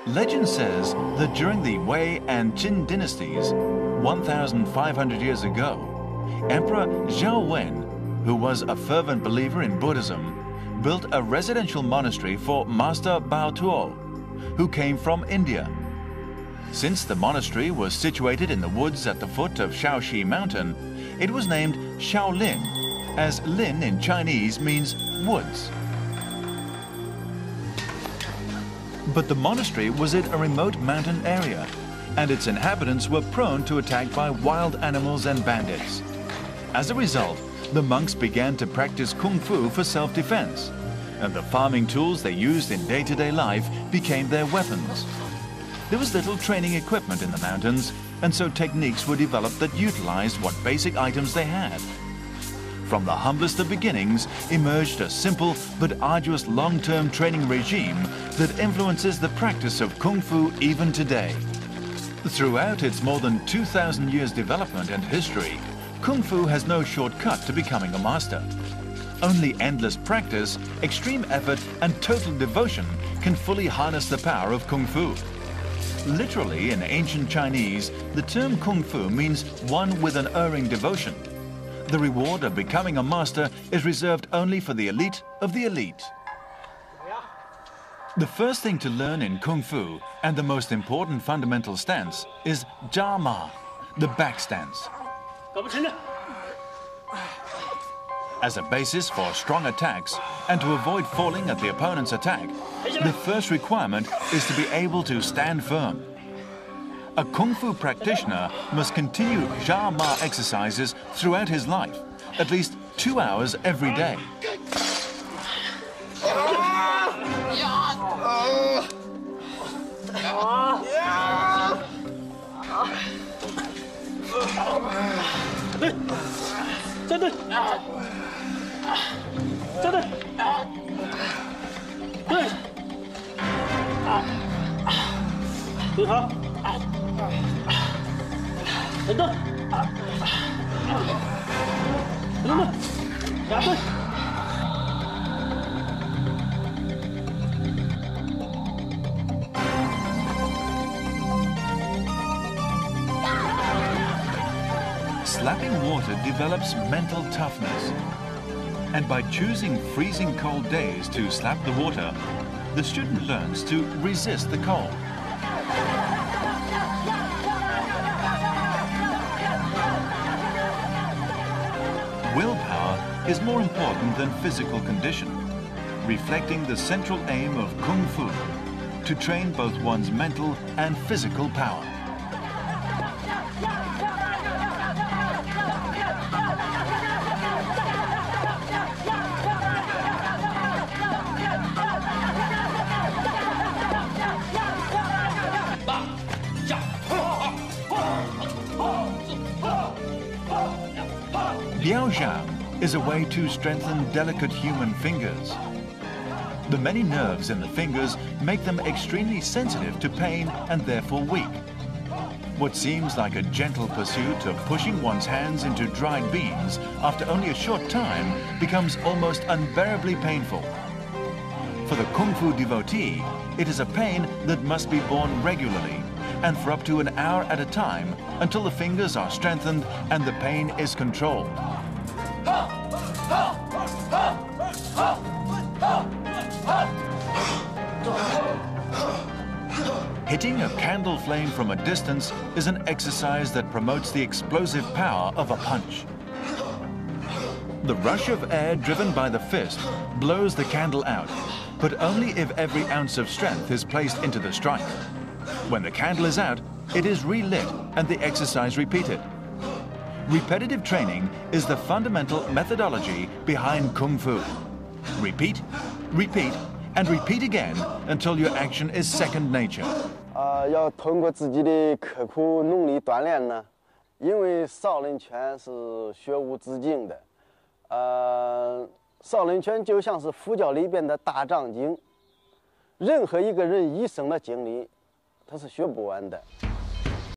Legend says that during the Wei and Qin dynasties, 1,500 years ago, Emperor Zhao Wen, who was a fervent believer in Buddhism, built a residential monastery for Master Bao Tuo, who came from India. Since the monastery was situated in the woods at the foot of Shaoxi Mountain, it was named Shaolin, as Lin in Chinese means woods. But the monastery was in a remote mountain area, and its inhabitants were prone to attack by wild animals and bandits. As a result, the monks began to practice kung fu for self-defense, and the farming tools they used in day-to-day life became their weapons. There was little training equipment in the mountains, and so techniques were developed that utilized what basic items they had. From the humblest of beginnings emerged a simple but arduous long-term training regime that influences the practice of kung fu even today. Throughout its more than 2,000 years development and history, kung fu has no shortcut to becoming a master. Only endless practice, extreme effort, and total devotion can fully harness the power of kung fu. Literally, in ancient Chinese, the term kung fu means one with an unerring devotion. The reward of becoming a master is reserved only for the elite of the elite. The first thing to learn in kung fu, and the most important fundamental stance, is Jia Ma, the back stance. As a basis for strong attacks and to avoid falling at the opponent's attack, the first requirement is to be able to stand firm. A kung fu practitioner must continue Jia Ma exercises throughout his life, at least 2 hours every day. Slapping water develops mental toughness. And by choosing freezing cold days to slap the water, the student learns to resist the cold. Willpower is more important than physical condition, reflecting the central aim of kung fu, to train both one's mental and physical power. Liaozhang is a way to strengthen delicate human fingers. The many nerves in the fingers make them extremely sensitive to pain and therefore weak. What seems like a gentle pursuit of pushing one's hands into dried beans after only a short time becomes almost unbearably painful. For the kung fu devotee, it is a pain that must be borne regularly and for up to an hour at a time until the fingers are strengthened and the pain is controlled. Hitting a candle flame from a distance is an exercise that promotes the explosive power of a punch. The rush of air driven by the fist blows the candle out, but only if every ounce of strength is placed into the strike. When the candle is out, it is relit and the exercise repeated. Repetitive training is the fundamental methodology behind kung fu. Repeat, repeat, and repeat again until your action is second nature. 要通过自己的刻苦努力锻炼呢，因为少林拳是学无止境的。少林拳就像是佛教里边的大藏经，任何一个人一生的经历，他是学不完的。